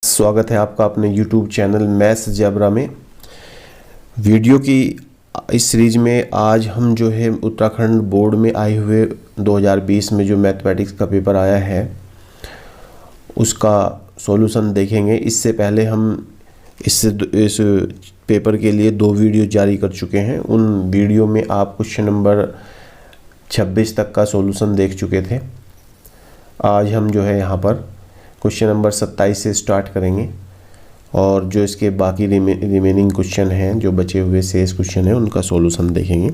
स्वागत है आपका अपने YouTube चैनल मैथ्स जबरा में। वीडियो की इस सीरीज में आज हम जो है उत्तराखंड बोर्ड में आए हुए 2020 में जो मैथमेटिक्स का पेपर आया है उसका सॉल्यूशन देखेंगे। इससे पहले हम इस पेपर के लिए 2 वीडियो जारी कर चुके हैं। उन वीडियो में आप क्वेश्चन नंबर 26 तक का सॉल्यूशन देख चुके थे। आज हम जो है यहाँ पर क्वेश्चन नंबर 27 से स्टार्ट करेंगे और जो इसके बाकी रिमेनिंग क्वेश्चन हैं, जो बचे हुए शेष क्वेश्चन हैं, उनका सॉल्यूशन देखेंगे।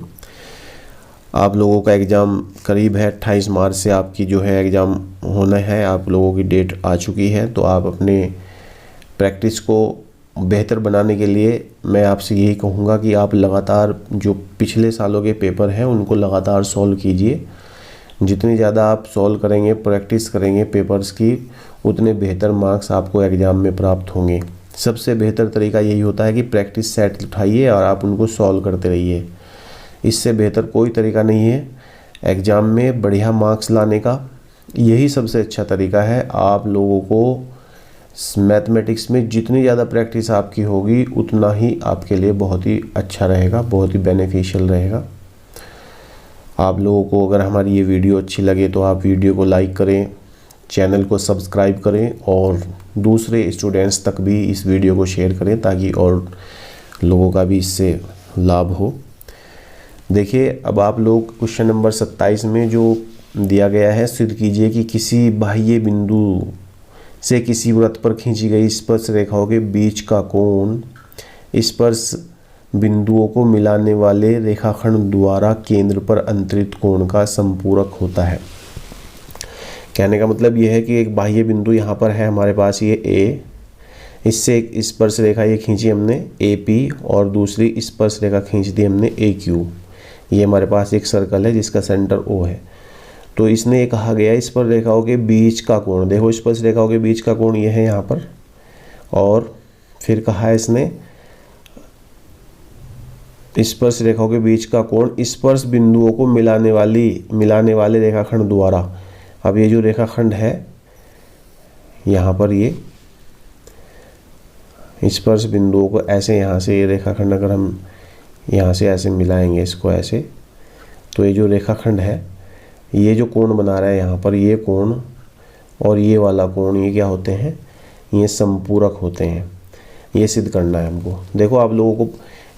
आप लोगों का एग्ज़ाम करीब है, 28 मार्च से आपकी जो है एग्ज़ाम होना है। आप लोगों की डेट आ चुकी है, तो आप अपने प्रैक्टिस को बेहतर बनाने के लिए मैं आपसे यही कहूँगा कि आप लगातार जो पिछले सालों के पेपर हैं उनको लगातार सॉल्व कीजिए। जितनी ज़्यादा आप सॉल्व करेंगे, प्रैक्टिस करेंगे पेपर्स की, उतने बेहतर मार्क्स आपको एग्ज़ाम में प्राप्त होंगे। सबसे बेहतर तरीका यही होता है कि प्रैक्टिस सेट उठाइए और आप उनको सॉल्व करते रहिए। इससे बेहतर कोई तरीका नहीं है एग्ज़ाम में बढ़िया मार्क्स लाने का। यही सबसे अच्छा तरीका है। आप लोगों को मैथमेटिक्स में जितनी ज़्यादा प्रैक्टिस आपकी होगी उतना ही आपके लिए बहुत ही अच्छा रहेगा, बहुत ही बेनिफिशियल रहेगा। आप लोगों को अगर हमारी ये वीडियो अच्छी लगे तो आप वीडियो को लाइक करें, चैनल को सब्सक्राइब करें और दूसरे स्टूडेंट्स तक भी इस वीडियो को शेयर करें ताकि और लोगों का भी इससे लाभ हो। देखिए, अब आप लोग क्वेश्चन नंबर 27 में जो दिया गया है, सिद्ध कीजिए कि किसी बाह्य बिंदु से किसी वृत्त पर खींची गई स्पर्श रेखाओं के बीच का कोण स्पर्श बिंदुओं को मिलाने वाले रेखाखंड द्वारा केंद्र पर अंतरित कोण का संपूरक होता है। कहने का मतलब ये है कि एक बाह्य बिंदु यहाँ पर है हमारे पास, ये ए, इससे एक स्पर्श रेखा ये खींची हमने ए पी और दूसरी स्पर्श रेखा खींच दी हमने ए क्यू। ये हमारे पास एक सर्कल है जिसका सेंटर ओ है। तो इसने ये कहा गया स्पर्श रेखाओं के बीच का कोण, देखो स्पर्श रेखाओं के बीच का कोण ये है यहाँ पर, और फिर कहा है इसने स्पर्श रेखाओं के बीच का कोण स्पर्श बिंदुओं को मिलाने वाले रेखाखंड द्वारा। अब ये जो रेखाखंड है यहाँ पर, ये स्पर्श बिंदुओं को ऐसे, यहाँ से ये रेखाखंड अगर हम यहाँ से ऐसे मिलाएंगे इसको ऐसे, तो ये जो रेखाखंड है, ये जो कोण बना रहा है यहाँ पर, ये कोण और ये वाला कोण, ये क्या होते हैं, ये संपूरक होते हैं। ये सिद्ध करना है हमको। देखो, आप लोगों को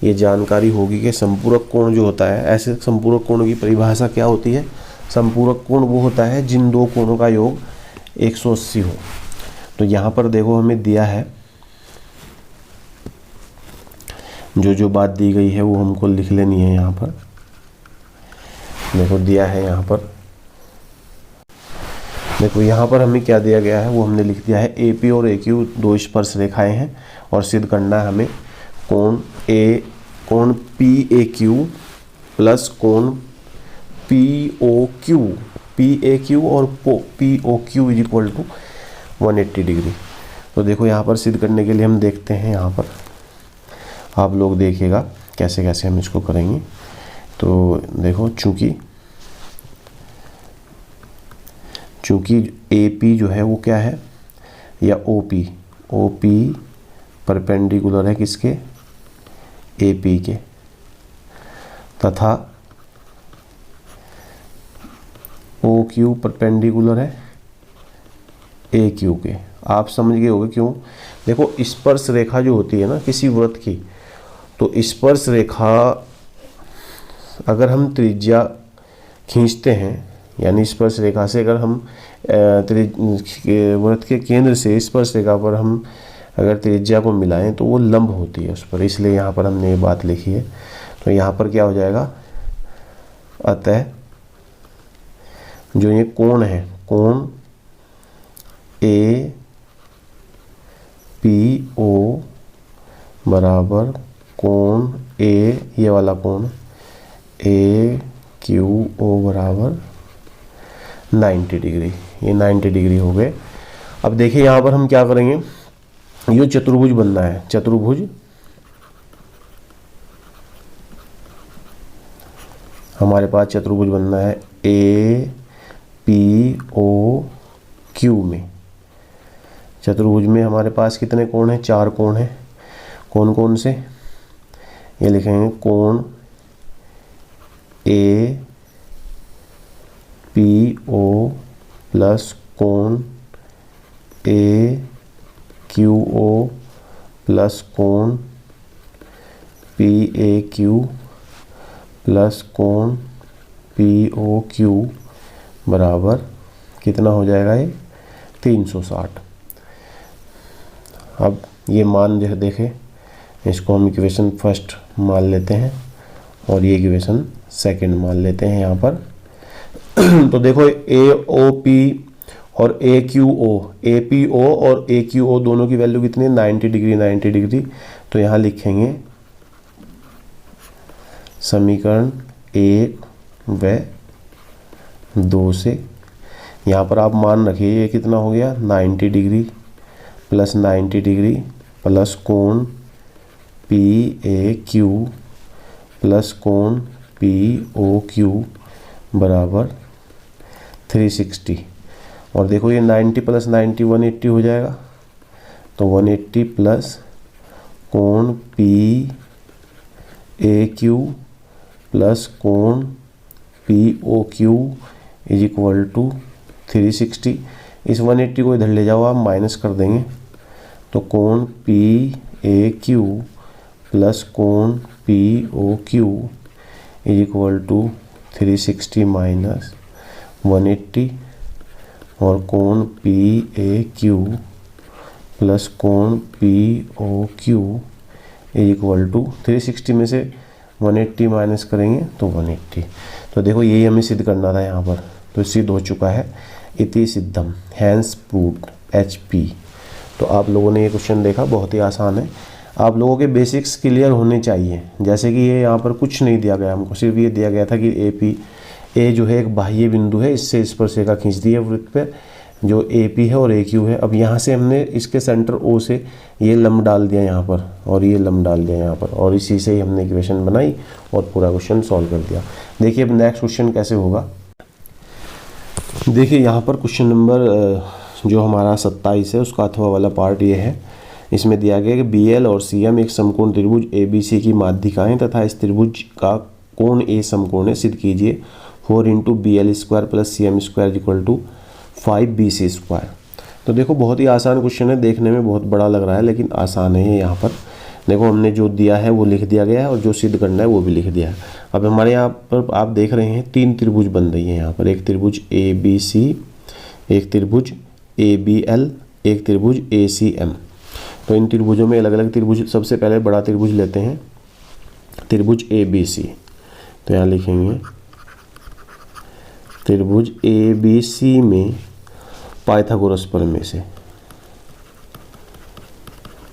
ये जानकारी होगी कि संपूरक कोण जो होता है, ऐसे संपूरक कोण की परिभाषा क्या होती है। संपूरक कोण वो होता है जिन दो कोणों का योग 180 हो। तो यहाँ पर देखो हमें दिया है, जो बात दी गई है वो हमको लिख लेनी है। यहाँ पर देखो दिया है, यहाँ पर देखो, यहाँ पर हमें क्या दिया गया है वो हमने लिख दिया है। ए पी और ए क्यू दो स्पर्श रेखाएं हैं और सिद्ध करना है हमें कोण पी ए क्यू प्लस कोण पी ओ क्यू और P O Q is equal to 180 degree. तो देखो यहाँ पर सिद्ध करने के लिए हम देखते हैं, यहाँ पर आप लोग देखिएगा कैसे कैसे हम इसको करेंगे। तो देखो, चूँकि ए पी जो है वो क्या है, या ओ पी परपेंडिकुलर है किसके, ए पी के, तथा ओ क्यू परपेंडिकुलर है ए क्यू के। आप समझ गए होंगे क्यों। देखो, स्पर्श रेखा जो होती है ना किसी वृत्त की, तो स्पर्श रेखा अगर हम त्रिज्या खींचते हैं, यानी स्पर्श रेखा से अगर हम वृत्त के केंद्र से स्पर्श रेखा पर हम अगर त्रिज्या को मिलाएं तो वो लंब होती है उस पर, इसलिए यहाँ पर हमने ये बात लिखी है। तो यहाँ पर क्या हो जाएगा, अतः जो ये कोण है, कोण ए पी ओ बराबर कोण ए, ये वाला कोण ए क्यू ओ बराबर 90 डिग्री। ये 90 डिग्री हो गए। अब देखिए यहाँ पर हम क्या करेंगे, ये चतुर्भुज बनना है। चतुर्भुज हमारे पास चतुर्भुज बनना है ए पी ओ क्यू में। चतुर्भुज में हमारे पास कितने कोण हैं? 4 कोण हैं। कौन कौन से? ये लिखेंगे कोण ए पी ओ प्लस कोण ए क्यू ओ प्लस कोण पी ए क्यू प्लस कोण पी ओ क्यू बराबर कितना हो जाएगा? ये 360। अब ये मान जो देखें, इसको हम इक्वेशन फर्स्ट मान लेते हैं और ये इक्वेशन सेकंड मान लेते हैं यहाँ पर। तो देखो ए ओ पी और ए Q O, A P O और ए क्यू ओ दोनों की वैल्यू कितनी है? 90 डिग्री 90 डिग्री। तो यहाँ लिखेंगे समीकरण 1 व 2 से, यहाँ पर आप मान रखिए ये कितना हो गया? 90 डिग्री प्लस 90 डिग्री प्लस कोण पी ए क्यू प्लस कोण पी ओ क्यू बराबर 360। और देखो ये 90 प्लस 90 180 हो जाएगा। तो 180 प्लस कोण पी ए क्यू प्लस कोण P O Q is equal to 360। इस 180 को इधर ले जाओ, आप माइनस कर देंगे तो कोण पी ए क्यू प्लस कोण P O Q is equal to 360 minus 180 और कोण पी ए क्यू प्लस कोण P O Q is equal to 360 में से 180 माइनस करेंगे तो 180। तो देखो यही हमें सिद्ध करना था यहाँ पर, तो सिद्ध हो चुका है। इति सिद्धम हैंस प्रूव्ड HP। तो आप लोगों ने ये क्वेश्चन देखा, बहुत ही आसान है। आप लोगों के बेसिक्स क्लियर होने चाहिए। जैसे कि ये यहाँ पर कुछ नहीं दिया गया हमको, सिर्फ ये दिया गया था कि ए जो है एक बाह्य बिंदु है, इससे स्पर्शिका खींच दी है वृत्त पे, जो AP है और AQ है। अब यहाँ से हमने इसके सेंटर O से ये लंब डाल दिया यहाँ पर और ये लंब डाल दिया यहाँ पर, और इसी से ही हमने इक्वेशन बनाई और पूरा क्वेश्चन सॉल्व कर दिया। देखिए अब नेक्स्ट क्वेश्चन कैसे होगा। देखिए यहाँ पर क्वेश्चन नंबर जो हमारा 27 है उसका अथवा वाला पार्ट ये है। इसमें दिया गया कि BL और CM एक समकोण त्रिभुज ABC की माध्यिकाएं तथा इस त्रिभुज का कोण A समकोण है, सिद्ध कीजिए। 4 into BL square plus CM square equal to 5BC square. तो देखो बहुत ही आसान क्वेश्चन है, देखने में बहुत बड़ा लग रहा है लेकिन आसान है। यहाँ पर देखो हमने जो दिया है वो लिख दिया गया है और जो सिद्ध करना है वो भी लिख दिया है। अब हमारे यहाँ पर आप देख रहे हैं 3 त्रिभुज बन रही है यहाँ पर, एक त्रिभुज ABC, एक त्रिभुज ABL, एक त्रिभुज ACM। तो इन त्रिभुजों में अलग अलग त्रिभुज, सबसे पहले बड़ा त्रिभुज लेते हैं, त्रिभुज ABC। तो यहाँ लिखेंगे त्रिभुज ABC में पाइथागोरस प्रमेय से,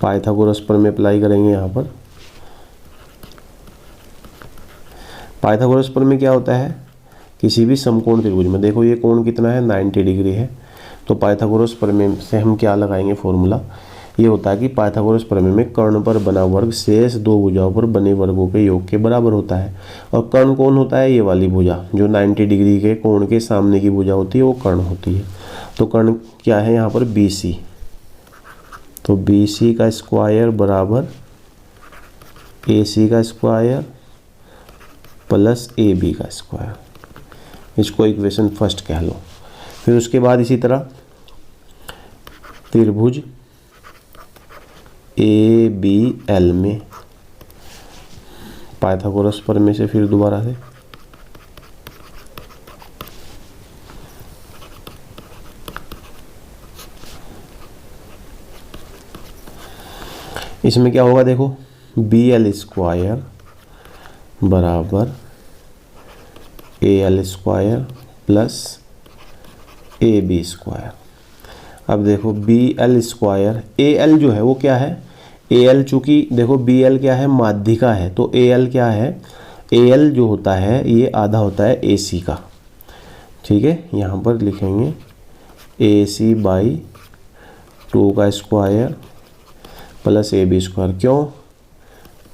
पाइथागोरस प्रमेय अप्लाई करेंगे यहाँ पर। पाइथागोरस प्रमेय क्या होता है? किसी भी समकोण त्रिभुज में, देखो ये कोण कितना है? 90 डिग्री है। तो पाइथागोरस प्रमेय से हम क्या लगाएंगे फॉर्मूला? ये होता है कि पाइथागोरस प्रमेय में कर्ण पर बना वर्ग शेष 2 भुजाओं पर बने वर्गों के योग के बराबर होता है। और कर्ण कौन होता है? ये वाली भुजा जो 90 डिग्री के कोण के सामने की भुजा होती है वो कर्ण होती है। तो कर्ण क्या है यहाँ पर? BC। तो BC का स्क्वायर बराबर AC का स्क्वायर प्लस AB का स्क्वायर। इसको इक्वेशन फर्स्ट कह लो। फिर उसके बाद इसी तरह त्रिभुज ABL में पाइथागोरस प्रमेय से फिर दोबारा से इसमें क्या होगा? देखो BL स्क्वायर बराबर AL square plus AB square. अब देखो BL स्क्वायर, AL जो है वो क्या है? AL चूँकि देखो BL क्या है? माध्यिका है। तो AL क्या है? AL जो होता है ये आधा होता है AC का, ठीक है। यहाँ पर लिखेंगे AC बाई 2 का स्क्वायर प्लस AB स्क्वायर। क्यों?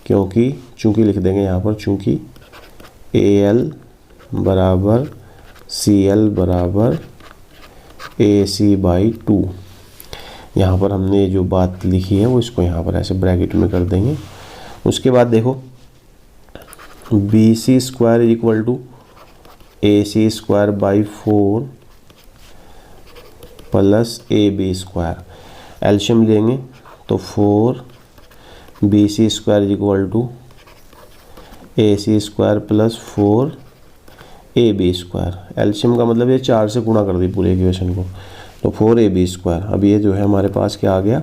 क्योंकि चूँकि लिख देंगे यहाँ पर, चूँकि AL बराबर CL बराबर AC बाई 2। यहाँ पर हमने जो बात लिखी है वो इसको यहाँ पर ऐसे ब्रैकेट में कर देंगे। उसके बाद देखो BC square is equal to AC square by 4 plus AB square. एल्शियम लेंगे तो 4BC square is equal to AC square plus 4AB square. एल्शियम का मतलब ये 4 से गुणा कर दी पूरे इक्वेशन को, तो 4AB स्क्वायर। अब ये जो है हमारे पास क्या आ गया,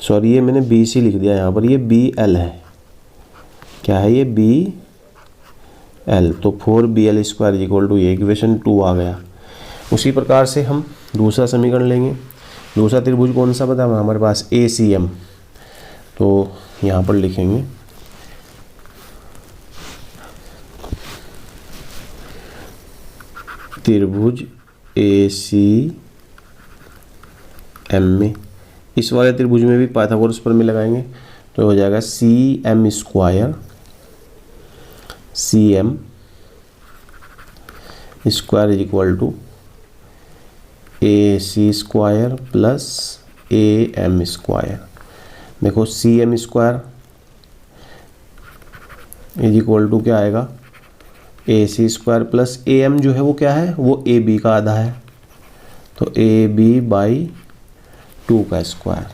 सॉरी ये मैंने BC लिख दिया यहाँ पर, ये BL है। क्या है ये BL, तो 4BL स्क्वायर इक्वल टू, ये इक्वेशन 2 आ गया। उसी प्रकार से हम दूसरा समीकरण लेंगे। दूसरा त्रिभुज कौन सा बता हमारे पास, ACM। तो यहाँ पर लिखेंगे त्रिभुज ACM में, इस वाले त्रिभुज में भी पाइथागोरस प्रमेय लगाएंगे तो हो जाएगा CM square is equal to AC square plus AM square. देखो CM square is equal to क्या आएगा, AC स्क्वायर प्लस AM जो है वो क्या है, वो AB का आधा है, तो AB बाई 2 का स्क्वायर।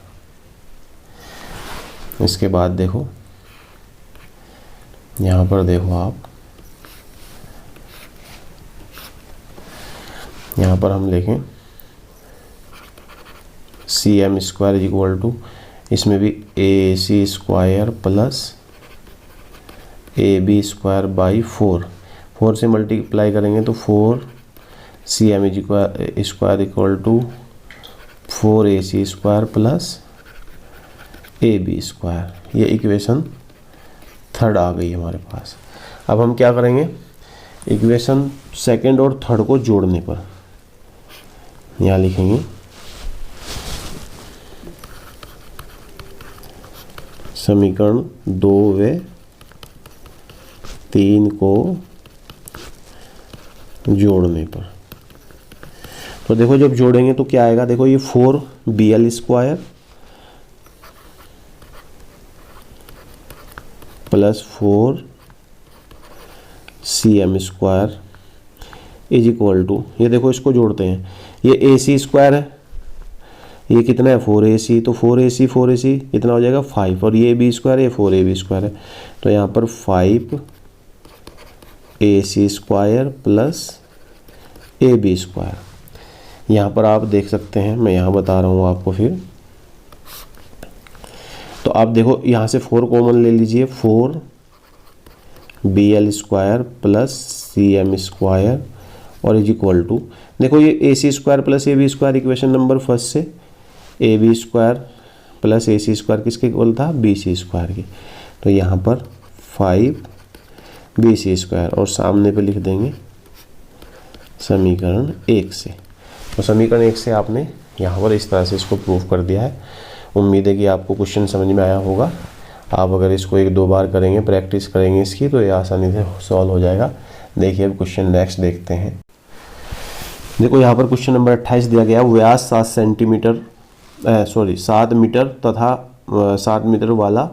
इसके बाद देखो यहाँ पर देखो आप, यहाँ पर हम लिखें CM square is equal to, इसमें भी AC square plus AB square by 4 से मल्टीप्लाई करेंगे तो 4CM square equal to 4AC square plus AB square. ये इक्वेशन 3 आ गई हमारे पास। अब हम क्या करेंगे, इक्वेशन 2 और 3 को जोड़ने पर यहाँ लिखेंगे समीकरण 2 व 3 को जोड़ने पर। तो देखो जब जोड़ेंगे तो क्या आएगा, देखो ये 4BL square plus 4CM square is equal to, ये देखो इसको जोड़ते हैं, ये AC स्क्वायर है, ये कितना है 4AC, तो 4AC इतना हो जाएगा 5, और ये AB स्क्वायर, ये 4AB स्क्वायर है, तो यहाँ पर 5AC square plus AB square. यहाँ पर आप देख सकते हैं, मैं यहाँ बता रहा हूँ आपको फिर, तो आप देखो यहाँ से 4 कॉमन ले लीजिए, 4BL square plus CM square और इज इक्वल टू, देखो ये AC square plus AB square equation number 1 से, AB square plus AC square किसके इक्वल था, BC स्क्वायर की, तो यहाँ पर 5BC स्क्वायर और सामने पे लिख देंगे समीकरण 1 से। तो समीकरण 1 से आपने यहाँ पर इस तरह से इसको प्रूव कर दिया है। उम्मीद है कि आपको क्वेश्चन समझ में आया होगा। आप अगर इसको 1-2 बार करेंगे, प्रैक्टिस करेंगे इसकी, तो ये आसानी से सॉल्व हो जाएगा। देखिए अब क्वेश्चन नेक्स्ट देखते हैं। देखो यहाँ पर क्वेश्चन नंबर 28 दिया गया, व्यास 7 मीटर तथा 7 मीटर वाला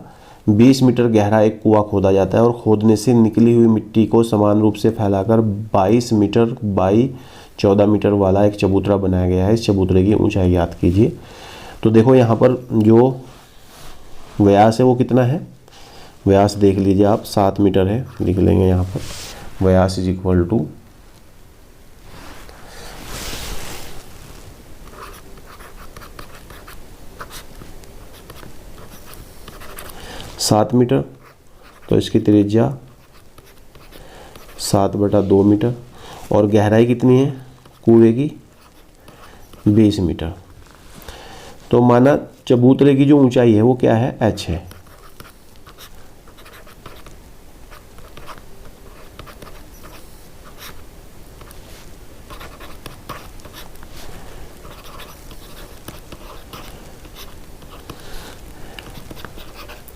20 मीटर गहरा एक कुआं खोदा जाता है और खोदने से निकली हुई मिट्टी को समान रूप से फैलाकर 22 मीटर बाई 14 मीटर वाला एक चबूतरा बनाया गया है। इस चबूतरे की ऊंचाई ज्ञात कीजिए। तो देखो यहाँ पर जो व्यास है वो कितना है, व्यास देख लीजिए आप 7 मीटर है, लिख लेंगे यहाँ पर व्यास इज इक्वल टू 7 मीटर, तो इसकी त्रिज्या 7/2 मीटर और गहराई कितनी है कुएं की 20 मीटर। तो माना चबूतरे की जो ऊंचाई है वो क्या है, h है।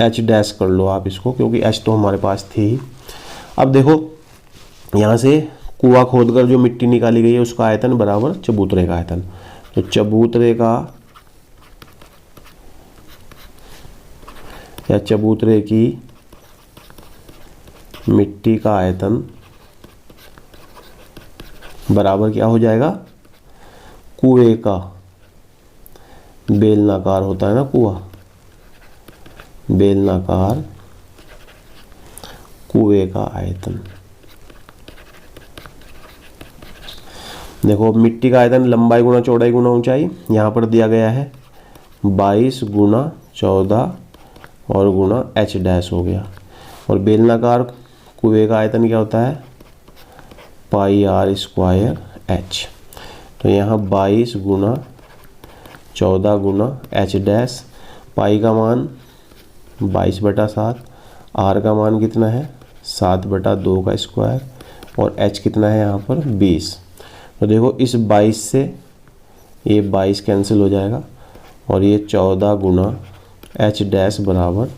h डैश कर लो आप इसको, क्योंकि h तो हमारे पास थी। अब देखो यहाँ से कुआं खोदकर जो मिट्टी निकाली गई है उसका आयतन बराबर चबूतरे का आयतन। तो चबूतरे का या चबूतरे की मिट्टी का आयतन बराबर क्या हो जाएगा, कुएं का, बेलनाकार होता है ना कुआं, बेलनाकार कुएं का आयतन। देखो मिट्टी का आयतन लंबाई गुना चौड़ाई गुना ऊंचाई, यहाँ पर दिया गया है 22 गुना 14 और गुना h डैश हो गया। और बेलनाकार कुएं का आयतन क्या होता है, पाई r स्क्वायर h। तो यहाँ 22 गुना 14 गुना h डैश, पाई का मान 22/7, r का मान कितना है 7/2 का स्क्वायर, और h कितना है यहाँ पर 20। तो देखो इस 22 से ये 22 कैंसिल हो जाएगा, और ये 14 गुना h डैश बराबर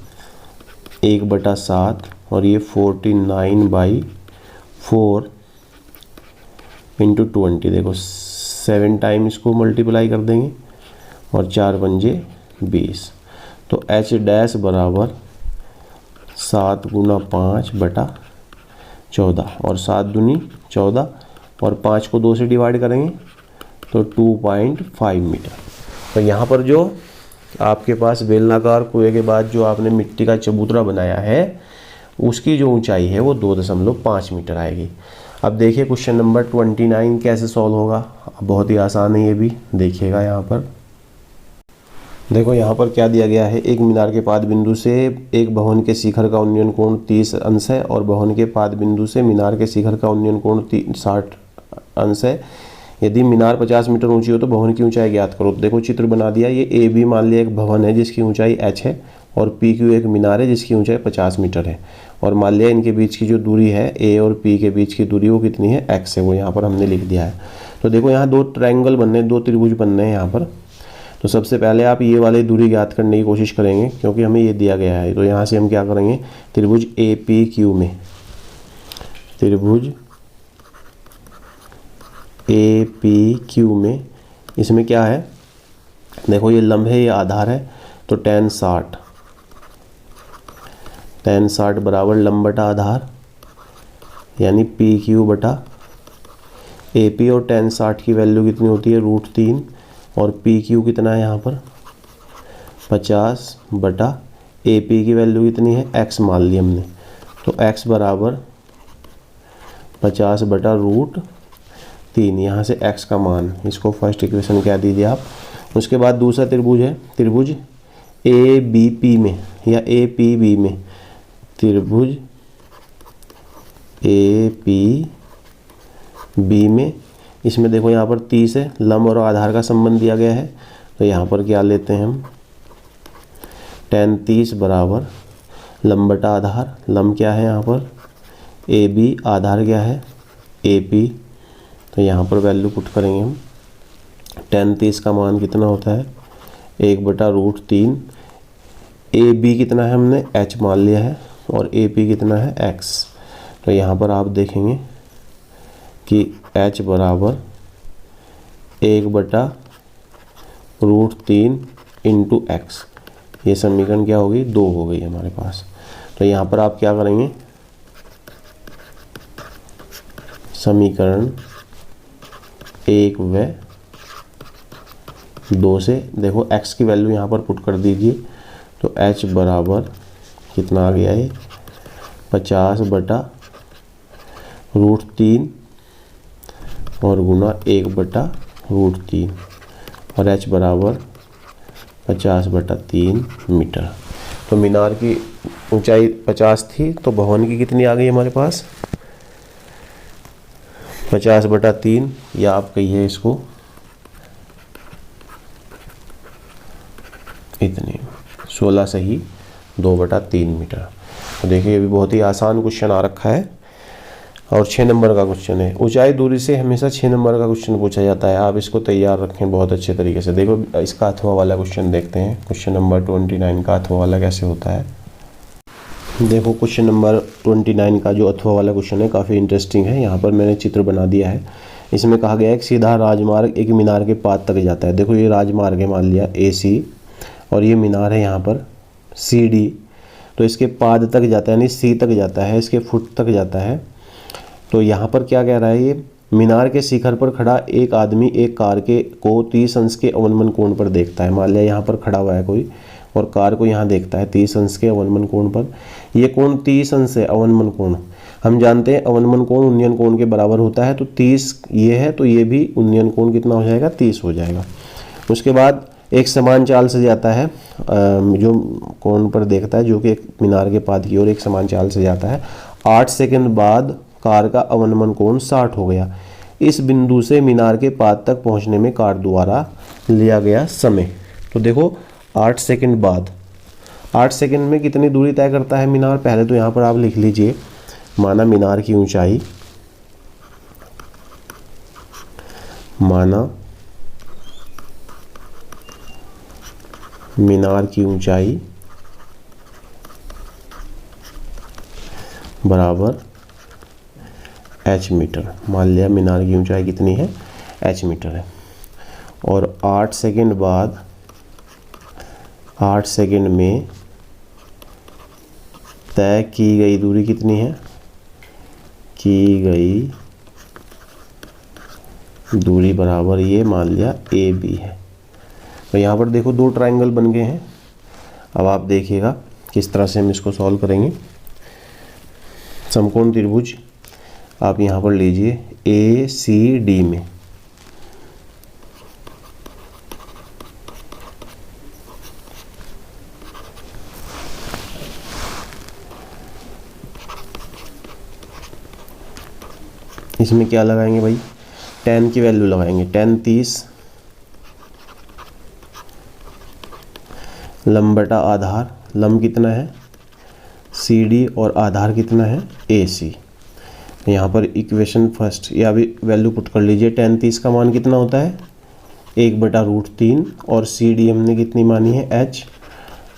1/7, और ये 49/4 इंटू 20। देखो 7 टाइम इसको मल्टीप्लाई कर देंगे, और 4 पंजे 20। तो h डैश बराबर 7 गुना 5/14, और 7 दूनी 14, और 5 को 2 से डिवाइड करेंगे तो 2.5 मीटर। तो यहाँ पर जो आपके पास बेलनाकार कुएं के बाद जो आपने मिट्टी का चबूतरा बनाया है उसकी जो ऊंचाई है वो 2.5 मीटर आएगी। अब देखिए क्वेश्चन नंबर 29 कैसे सॉल्व होगा। बहुत ही आसान है ये भी, देखिएगा यहाँ पर। देखो यहाँ पर क्या दिया गया है, एक मीनार के पाद बिंदु से एक भवन के शिखर का उन्नयन कोण 30 अंश है, और भवन के पाद बिंदु से मीनार के शिखर का उन्नयन कोण 60 अंश है। यदि मीनार 50 मीटर ऊंची हो तो भवन की ऊंचाई ज्ञात करो। देखो चित्र बना दिया, ये ए बी मान लिया एक भवन है जिसकी ऊंचाई h है, और पी क्यू एक मीनार है जिसकी ऊंचाई 50 मीटर है, और मान लिया इनके बीच की जो दूरी है ए और पी के बीच की दूरी वो कितनी है, x है, वो यहाँ पर हमने लिख दिया है। तो देखो यहाँ दो ट्रायंगल बनने, दो त्रिभुज बनने हैं यहाँ पर। तो सबसे पहले आप ये वाली दूरी ज्ञात करने की कोशिश करेंगे क्योंकि हमें ये दिया गया है। तो यहाँ से हम क्या करेंगे, त्रिभुज ए पी क्यू में, त्रिभुज ए पी क्यू में, इसमें क्या है, देखो ये लंब है, ये आधार है, तो tan 60 बराबर लंब बटा आधार, यानी पी क्यू बटा ए पी, और tan 60 की वैल्यू कितनी होती है √3, और पी क्यू कितना है यहाँ पर 50 बटा ए पी की वैल्यू कितनी है x मान ली हमने, तो x बराबर 50 बटा √3, यहाँ से x का मान, इसको फर्स्ट इक्वेशन क्या दीजिए आप। उसके बाद दूसरा त्रिभुज है, त्रिभुज ए बी पी में या ए पी बी में, त्रिभुज ए पी बी में, इसमें देखो यहाँ पर 30 है, लंब और आधार का संबंध दिया गया है। तो यहाँ पर क्या लेते हैं हम, tan 30 बराबर लंब बटा आधार, लंब क्या है यहाँ पर ए बी, आधार क्या है ए पी। तो यहाँ पर वैल्यू पुट करेंगे हम, tan 30 का मान कितना होता है 1/√3, ए बी कितना है हमने h मान लिया है, और ए पी कितना है x। तो यहाँ पर आप देखेंगे कि h बराबर 1/√3 इंटू x, ये समीकरण क्या होगी 2 हो गई हमारे पास। तो यहाँ पर आप क्या करेंगे, समीकरण 1 व 2 से देखो x की वैल्यू यहाँ पर पुट कर दीजिए। तो h बराबर कितना आ गया है 50/√3 और गुना 1/√3, और h बराबर 50/3 मीटर। तो मीनार की ऊंचाई 50 थी, तो भवन की कितनी आ गई हमारे पास 50/3, या आप कहिए इसको इतनी 16 सही 2/3 मीटर। तो देखिए ये भी बहुत ही आसान क्वेश्चन आ रखा है, और 6 नंबर का क्वेश्चन है। ऊंचाई दूरी से हमेशा 6 नंबर का क्वेश्चन पूछा जाता है, आप इसको तैयार रखें बहुत अच्छे तरीके से। देखो इसका अथवा वाला क्वेश्चन देखते हैं, क्वेश्चन नंबर 29 का अथवा वाला कैसे होता है। देखो क्वेश्चन नंबर 29 का जो अथवा वाला क्वेश्चन है काफ़ी इंटरेस्टिंग है। यहाँ पर मैंने चित्र बना दिया है, इसमें कहा गया है कि सीधा राजमार्ग एक मीनार के पाद तक जाता है। देखो ये राजमार्ग है मान लिया AC, और ये मीनार है यहाँ पर CD, तो इसके पाद तक जाता है, यानी सी तक जाता है, इसके फुट तक जाता है। तो यहाँ पर क्या कह रहा है ये, मीनार के शिखर पर खड़ा एक आदमी एक कार को 30 अंश के अवनमन कोण पर देखता है। मान लिया यहाँ पर खड़ा हुआ है कोई और कार को यहाँ देखता है 30 अंश के अवनमन कोण पर। ये कोण 30 अंश है, अवनमन कोण। हम जानते हैं अवनमन कोण उन्नयन कोण के बराबर होता है, तो 30 ये है तो ये भी उन्नयन कोण कितना हो जाएगा, 30 हो जाएगा। उसके बाद एक समान चाल से जाता है, जो कोण पर देखता है जो कि एक मीनार के पाद की ओर एक समान चाल से जाता है। 8 सेकंड बाद कार का अवनमन कोण 60 हो गया। इस बिंदु से मीनार के पाद तक पहुंचने में कार द्वारा लिया गया समय। तो देखो 8 सेकंड बाद, 8 सेकंड में कितनी दूरी तय करता है मीनार। पहले तो यहाँ पर आप लिख लीजिए, माना मीनार की ऊंचाई, माना मीनार की ऊंचाई बराबर h मीटर। मान लिया मीनार की ऊंचाई कितनी है, h मीटर है। और 8 सेकंड बाद, 8 सेकंड में तय की गई दूरी कितनी है, की गई दूरी बराबर ये मान लिया AB है। तो यहाँ पर देखो 2 ट्रायंगल बन गए हैं। अब आप देखिएगा किस तरह से हम इसको सॉल्व करेंगे। समकोण त्रिभुज आप यहाँ पर लीजिए ACD में, इसमें क्या लगाएंगे भाई, tan की वैल्यू लगाएंगे। tan 30 लंब बटा आधार, लंब कितना है CD और आधार कितना है AC। यहाँ पर इक्वेशन फर्स्ट या भी वैल्यू पुट कर लीजिए। tan 30 का मान कितना होता है 1/√3 और CD हमने कितनी मानी है H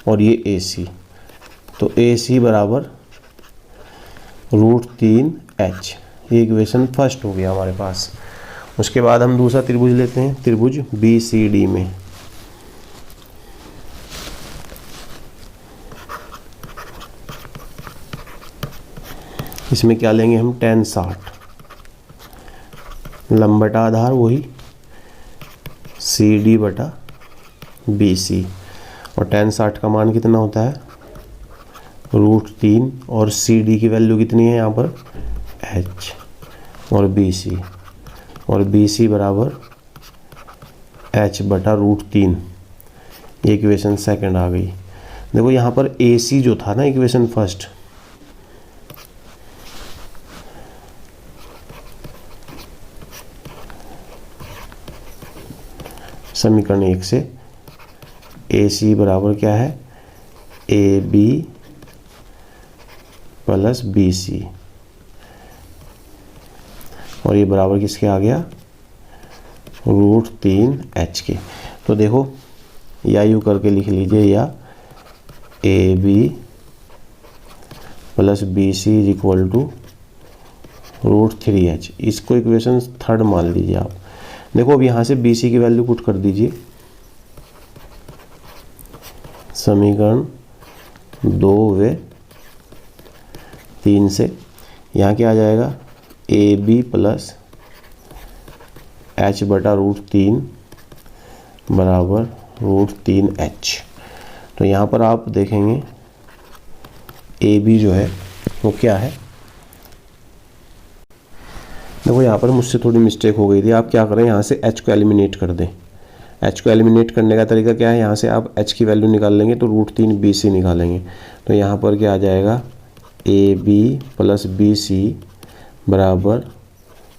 और ये AC। तो AC बराबर √3H, ये इक्वेशन फर्स्ट हो गया हमारे पास। उसके बाद हम दूसरा त्रिभुज लेते हैं, त्रिभुज BCD में। इसमें क्या लेंगे हम, tan 60 लंब बटा आधार वही CD बटा BC, और tan 60 का मान कितना होता है √3 और CD की वैल्यू कितनी है यहाँ पर H और BC, और BC बराबर H बटा √3। ये इक्वेशन सेकंड आ गई। देखो यहाँ पर AC जो था ना इक्वेशन फर्स्ट, समीकरण 1 से AC बराबर क्या है AB प्लस BC, और ये बराबर किसके आ गया √3H के। तो देखो या यूँ करके लिख लीजिए, या AB plus BC is equal to √3H। इसको इक्वेशन थर्ड मान लीजिए आप। देखो अब यहाँ से BC की वैल्यू पुट कर दीजिए समीकरण 2 व 3 से। यहाँ क्या आ जाएगा AB प्लस H बटा √3 बराबर √3H। तो यहाँ पर आप देखेंगे AB जो है वो क्या है, देखो यहाँ पर मुझसे थोड़ी मिस्टेक हो गई थी। आप क्या करें, यहाँ से H को एलिमिनेट कर दें। H को एलिमिनेट करने का तरीका क्या है, यहाँ से आप H की वैल्यू निकाल लेंगे तो √3BC निकालेंगे। तो यहाँ पर क्या आ जाएगा AB प्लस BC बराबर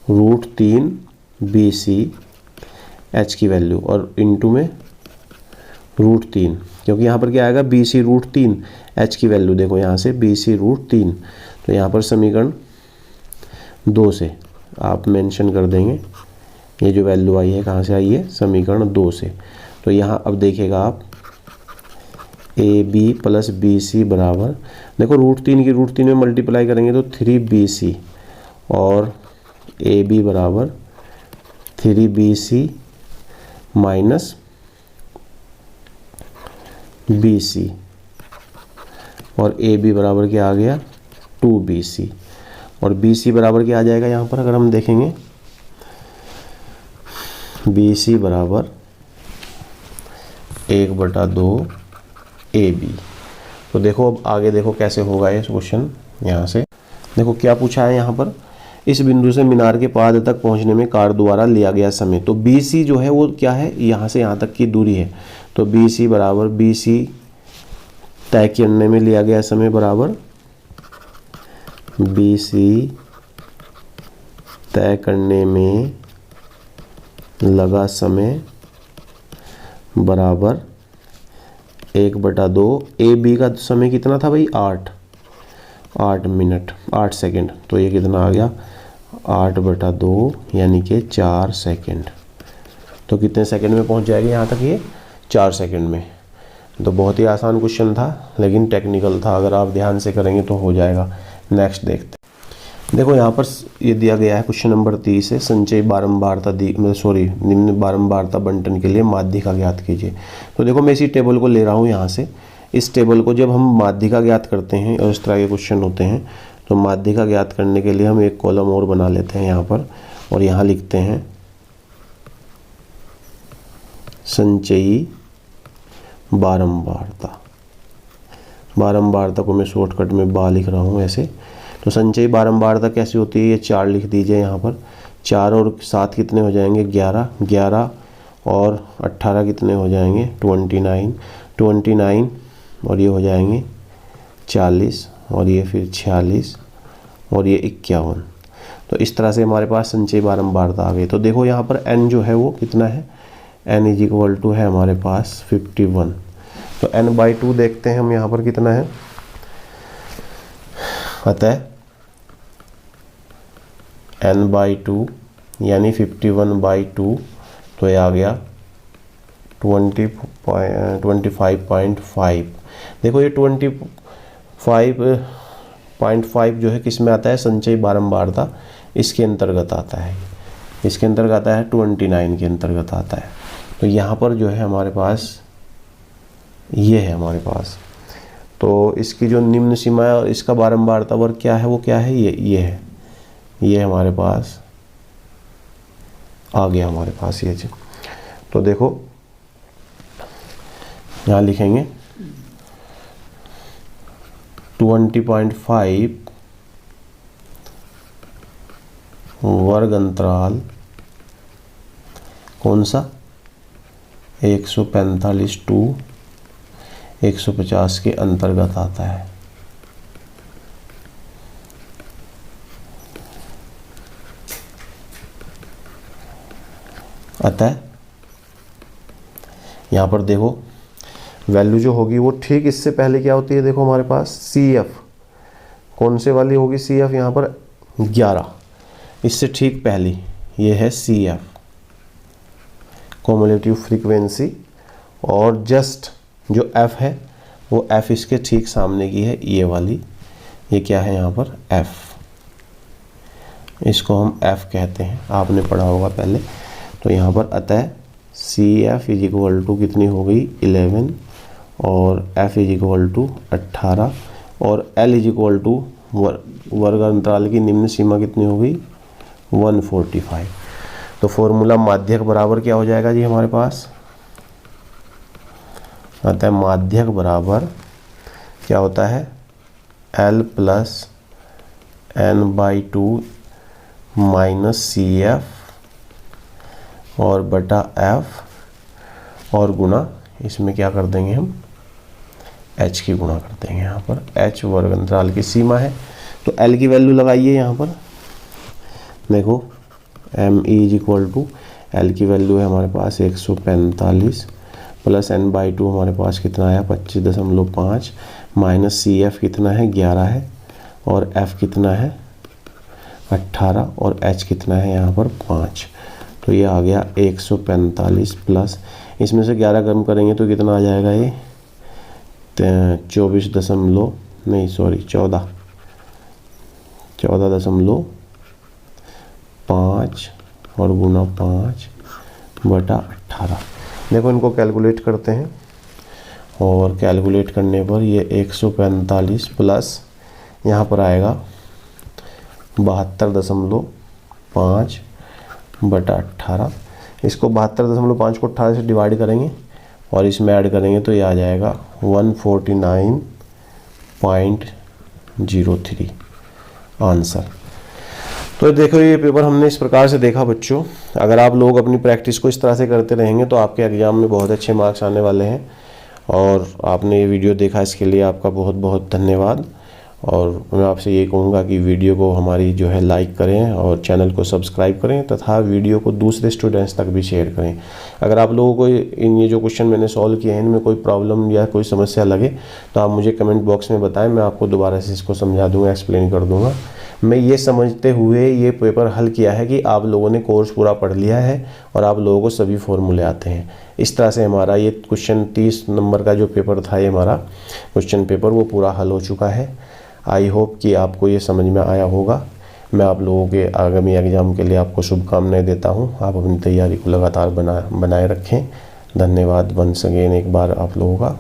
√3BC H की वैल्यू और इनटू में √3, क्योंकि यहाँ पर क्या आएगा BC √3 H की वैल्यू। देखो यहाँ से BC √3, तो यहाँ पर समीकरण 2 से आप मेंशन कर देंगे ये जो वैल्यू आई है कहाँ से आई है, समीकरण 2 से। तो यहाँ अब देखिएगा आप AB प्लस BC बराबर, देखो √3 की √3 में मल्टीप्लाई करेंगे तो 3BC और AB बराबर 3BC माइनस BC और ए बी बराबर क्या आ गया 2BC, और BC बराबर क्या आ जाएगा यहाँ पर अगर हम देखेंगे BC बराबर 1/2 AB। तो देखो अब आगे देखो कैसे होगा ये क्वेश्चन। यहाँ से देखो क्या पूछा है यहाँ पर, इस बिंदु से मीनार के पाद तक पहुँचने में कार द्वारा लिया गया समय। तो BC जो है वो क्या है, यहाँ से यहाँ तक की दूरी है। तो BC बराबर BC तय करने में लिया गया समय बराबर BC तय करने में लगा समय बराबर 1/2 AB का समय कितना था भाई 8 मिनट 8 सेकेंड। तो ये कितना आ गया 8/2 यानी कि 4 सेकेंड। तो कितने सेकेंड में पहुंच जाएगी यहाँ तक ये 4 सेकेंड में। तो बहुत ही आसान क्वेश्चन था लेकिन टेक्निकल था, अगर आप ध्यान से करेंगे तो हो जाएगा। नेक्स्ट देखते हैं। देखो यहाँ पर ये दिया गया है क्वेश्चन नंबर 30 है, संचयी बारंबारता निम्न बारंबारता बंटन के लिए माध्यिका ज्ञात कीजिए। तो देखो मैं इसी टेबल को ले रहा हूँ यहाँ से। इस टेबल को जब हम माध्यिका ज्ञात करते हैं और इस तरह के क्वेश्चन होते हैं तो माध्यिका ज्ञात करने के लिए हम एक कॉलम और बना लेते हैं यहाँ पर, और यहाँ लिखते हैं संचयी बारंबारता। बारंबारता को मैं शॉर्टकट में बा लिख रहा हूँ ऐसे। तो संचयी बारंबारता कैसी होती है, ये 4 लिख दीजिए यहाँ पर। 4 और 7 कितने हो जाएंगे 11, 11 और 18 कितने हो जाएंगे 29 और ये हो जाएंगे 40 और ये फिर 46 और ये 51। तो इस तरह से हमारे पास संचयी बारंबारता आ गई। तो देखो यहाँ पर n जो है वो कितना है, n = है हमारे पास 51। तो n/2 देखते हैं हम यहाँ पर कितना है, अतः n/2 यानी 51/2, तो ये आ गया 25.5। देखो ये 25.5 जो है किस में आता है, संचयी बारंबारता इसके अंतर्गत आता है। इसके अंतर्गत आता है 29 के अंतर्गत आता है। तो यहाँ पर जो है हमारे पास ये है हमारे पास। तो इसकी जो निम्न सीमा है और इसका बारंबारता वर्ग क्या है, वो क्या है, ये है, ये हमारे पास आ गया हमारे पास ये चीज। तो देखो यहाँ लिखेंगे 20.5 वर्ग अंतराल कौन सा 145 टू 150 के अंतर्गत आता है। अतः यहाँ पर देखो वैल्यू जो होगी वो ठीक इससे पहले क्या होती है, देखो हमारे पास CF कौन से वाली होगी, CF यहाँ पर 11, इससे ठीक पहली ये है CF कॉम्युलेटिव फ्रीक्वेंसी, और जस्ट जो F है वो F इसके ठीक सामने की है, ये वाली, ये क्या है यहाँ पर F, इसको हम F कहते हैं, आपने पढ़ा होगा पहले। तो यहाँ पर अतः CF = कितनी हो गई 11 और F = 18 और L = वर्ग अंतराल की निम्न सीमा कितनी हो गई 145। तो फॉर्मूला माध्यक बराबर क्या हो जाएगा जी हमारे पास, अतः माध्यक बराबर क्या होता है L + n/2 - CF और बटा F और गुना इसमें क्या कर देंगे हम H की गुणा कर देंगे। यहाँ पर H वर्ग अंतराल की सीमा है तो L की वैल्यू लगाइए यहाँ पर। देखो ME = L की वैल्यू है हमारे पास 145 प्लस n/2 हमारे पास कितना आया 25.5 माइनस CF कितना है 11 है और F कितना है 18 और H कितना है यहाँ पर 5। तो ये आ गया 145 प्लस इसमें से 11 कम करेंगे तो कितना आ जाएगा ये 14.5 और गुना 5/18। देखो इनको कैलकुलेट करते हैं। और कैलकुलेट करने पर ये 145 प्लस यहाँ पर आएगा 72.5 बटा 18। इसको 72.5 को 18 से डिवाइड करेंगे और इसमें ऐड करेंगे तो ये आ जाएगा 149.03 आंसर। तो देखो ये पेपर हमने इस प्रकार से देखा बच्चों। अगर आप लोग अपनी प्रैक्टिस को इस तरह से करते रहेंगे तो आपके एग्ज़ाम में बहुत अच्छे मार्क्स आने वाले हैं। और आपने ये वीडियो देखा इसके लिए आपका बहुत बहुत धन्यवाद। और मैं आपसे ये कहूँगा कि वीडियो को हमारी जो है लाइक करें और चैनल को सब्सक्राइब करें तथा वीडियो को दूसरे स्टूडेंट्स तक भी शेयर करें। अगर आप लोगों को इन ये जो क्वेश्चन मैंने सॉल्व किए हैं इनमें कोई प्रॉब्लम या कोई समस्या लगे तो आप मुझे कमेंट बॉक्स में बताएं, मैं आपको दोबारा से इसको समझा दूँगा, एक्सप्लेन कर दूँगा। मैं ये समझते हुए ये पेपर हल किया है कि आप लोगों ने कोर्स पूरा पढ़ लिया है और आप लोगों को सभी फॉर्मूले आते हैं। इस तरह से हमारा ये क्वेश्चन 30 नंबर का जो पेपर था ये हमारा क्वेश्चन पेपर वो पूरा हल हो चुका है। आई होप कि आपको ये समझ में आया होगा। मैं आप लोगों के आगामी एग्ज़ाम के लिए आपको शुभकामनाएं देता हूं। आप अपनी तैयारी को लगातार बनाए रखें। धन्यवाद वंस अगेन एक बार आप लोगों का।